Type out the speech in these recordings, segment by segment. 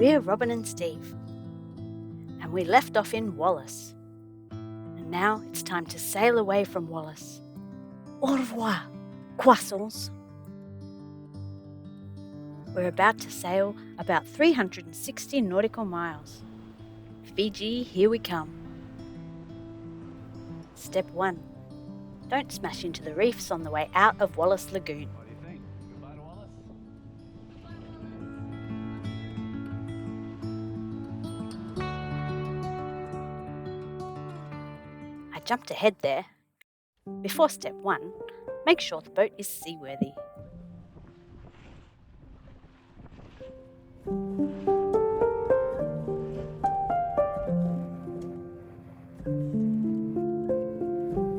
We're Robin and Steve, and we left off in Wallis. And now it's time to sail away from Wallis. Au revoir, croissants. We're about to sail about 360 nautical miles. Fiji, here we come. Step 1. Don't smash into the reefs on the way out of Wallis Lagoon. What do you think? Goodbye to Wallis? I jumped ahead there. Before step 1, make sure the boat is seaworthy.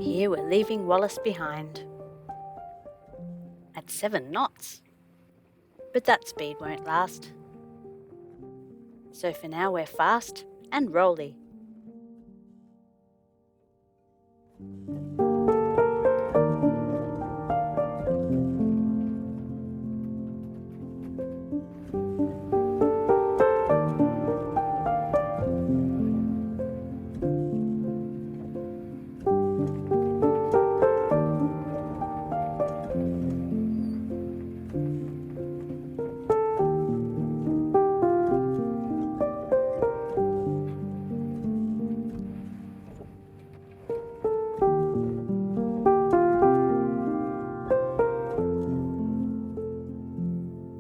Here we're leaving Wallis behind. At 7 knots. But that speed won't last. So for now we're fast and rolly.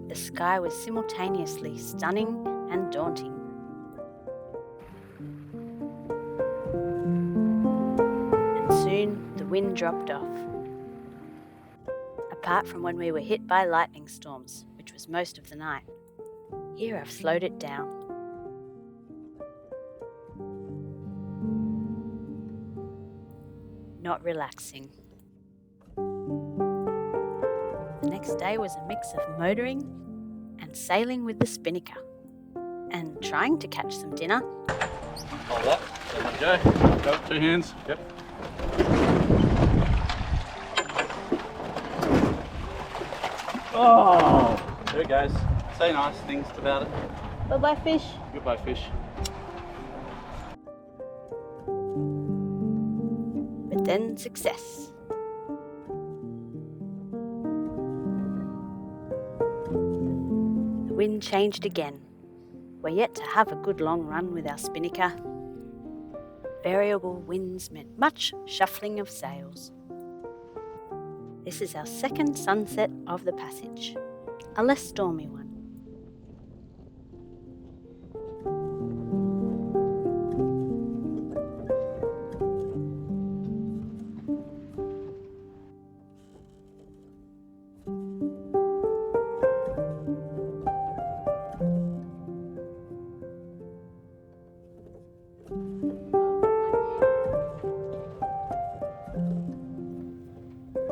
The sky was simultaneously stunning and daunting. And soon the wind dropped off. Apart from when we were hit by lightning storms, which was most of the night. Here I've slowed it down. Not relaxing. The next day was a mix of motoring and sailing with the spinnaker and trying to catch some dinner. Hold up. There we go. Go, 2 hands. Yep. Oh! There it goes. Say nice things about it. Bye-bye, fish. Goodbye, fish. But then success. The wind changed again. We're yet to have a good long run with our spinnaker. Variable winds meant much shuffling of sails. This is our second sunset of the passage, a less stormy one.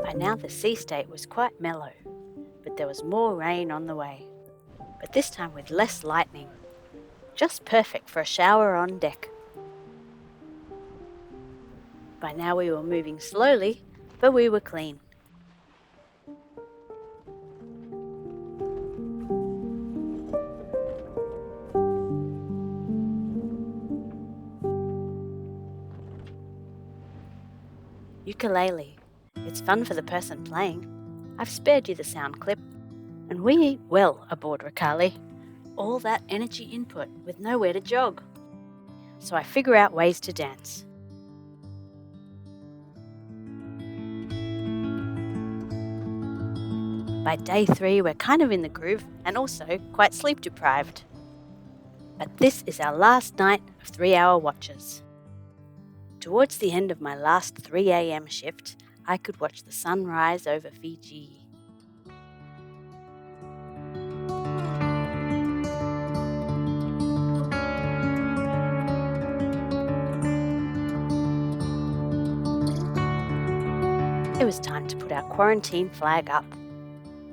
By now the sea state was quite mellow, but there was more rain on the way, but this time with less lightning. Just perfect for a shower on deck. By now we were moving slowly, but we were clean. Ukulele. It's fun for the person playing. I've spared you the sound clip. And we eat well aboard Rikard. All that energy input with nowhere to jog. So I figure out ways to dance. By day 3 we're kind of in the groove and also quite sleep deprived. But this is our last night of 3-hour watches. Towards the end of my last 3 a.m. shift, I could watch the sun rise over Fiji. It was time to put our quarantine flag up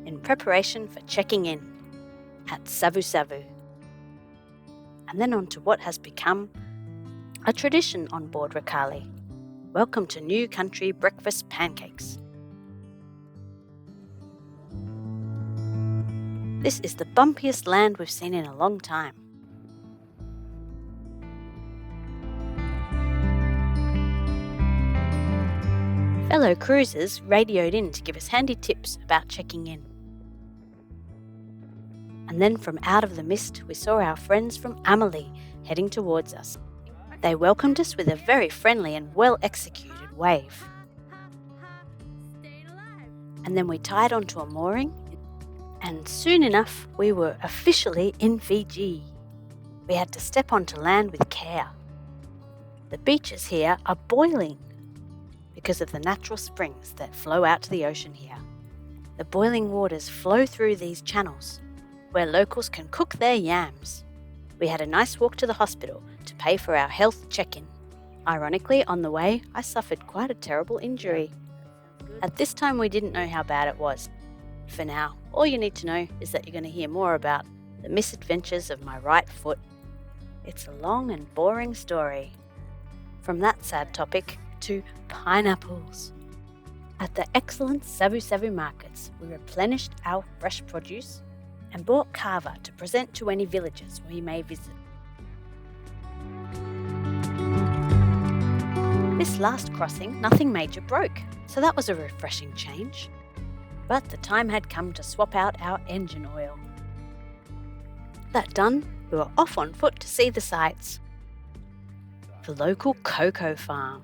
in preparation for checking in at Savu Savu. And then on to what has become a tradition on board Rikard. Welcome to New Country breakfast pancakes. This is the bumpiest land we've seen in a long time. Fellow cruisers radioed in to give us handy tips about checking in. And then from out of the mist, we saw our friends from Amelie heading towards us. They welcomed us with a very friendly and well-executed wave. And then we tied onto a mooring, and soon enough we were officially in Fiji. We had to step onto land with care. The beaches here are boiling because of the natural springs that flow out to the ocean here. The boiling waters flow through these channels where locals can cook their yams. We had a nice walk to the hospital to pay for our health check-in. Ironically, on the way, I suffered quite a terrible injury. At this time, we didn't know how bad it was. For now, all you need to know is that you're going to hear more about the misadventures of my right foot. It's a long and boring story. From that sad topic to pineapples. At the excellent Savu Savu markets, we replenished our fresh produce and bought kava to present to any villagers we may visit. This last crossing, nothing major broke, so that was a refreshing change. But the time had come to swap out our engine oil. That done, we were off on foot to see the sights. The local cocoa farm.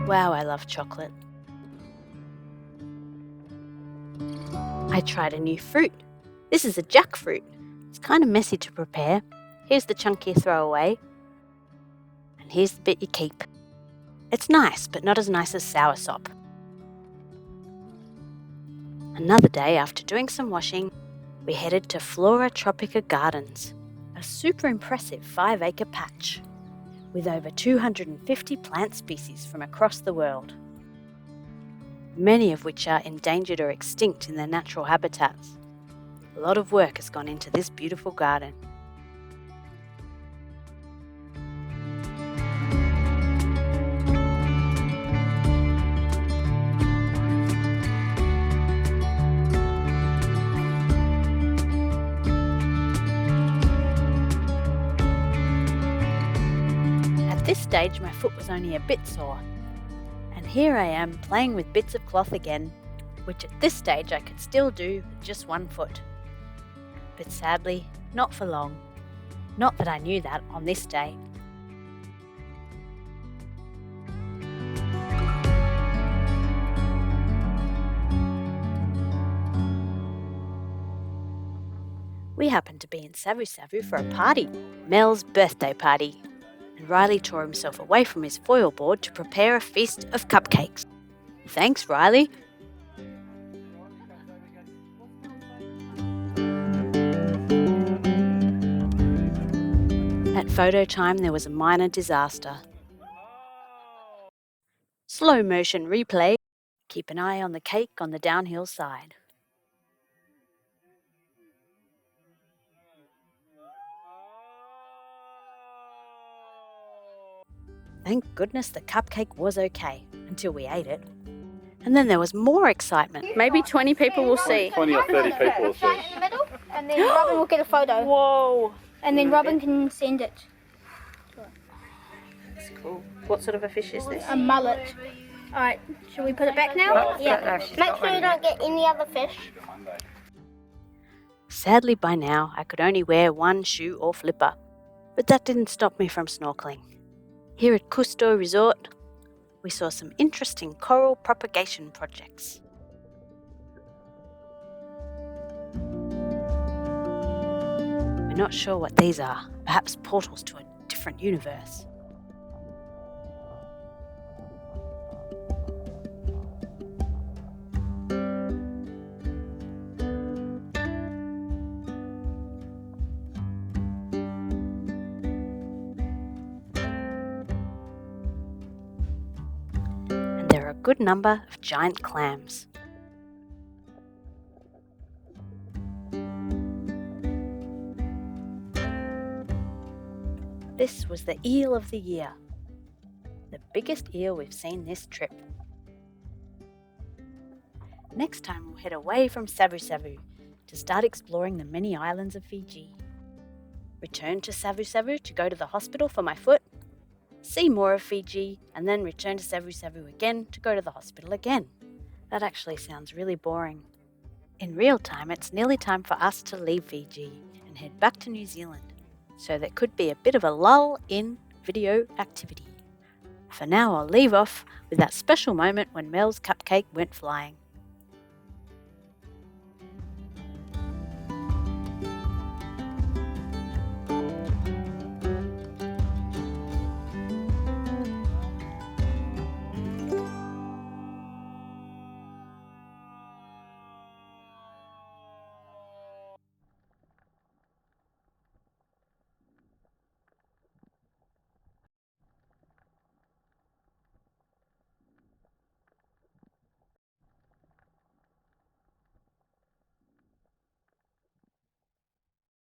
Wow, I love chocolate. I tried a new fruit. This is a jackfruit. It's kind of messy to prepare. Here's the chunk you throw away. And here's the bit you keep. It's nice, but not as nice as soursop. Another day, after doing some washing, we headed to Flora Tropica Gardens, a super impressive 5-acre patch with over 250 plant species from across the world, many of which are endangered or extinct in their natural habitats. A lot of work has gone into this beautiful garden. At this stage, my foot was only a bit sore, and here I am playing with bits of cloth again, which at this stage I could still do with just one foot. But sadly, not for long. Not that I knew that on this day. We happened to be in Savu Savu for a party, Mel's birthday party, and Riley tore himself away from his foil board to prepare a feast of cupcakes. Thanks, Riley. At photo time, there was a minor disaster. Slow motion replay. Keep an eye on the cake on the downhill side. Thank goodness the cupcake was okay until we ate it. And then there was more excitement. Maybe 20 people will see. 20 or 30 people will see. In the middle, and then Robin will get a photo. Whoa. And then Robin can send it. That's cool. What sort of a fish is this? A mullet. Alright, shall we put it back now? Yeah. Make sure you don't get any other fish. Sadly, by now, I could only wear one shoe or flipper, but that didn't stop me from snorkeling. Here at Cousteau Resort, we saw some interesting coral propagation projects. We're not sure what these are, perhaps portals to a different universe. And there are a good number of giant clams. This was the eel of the year, the biggest eel we've seen this trip. Next time we'll head away from Savu Savu to start exploring the many islands of Fiji. return to Savu Savu to go to the hospital for my foot, see more of Fiji, and then return to Savu Savu again to go to the hospital again. That actually sounds really boring. In real time, it's nearly time for us to leave Fiji and head back to New Zealand, so there could be a bit of a lull in video activity. For now, I'll leave off with that special moment when Mel's cupcake went flying.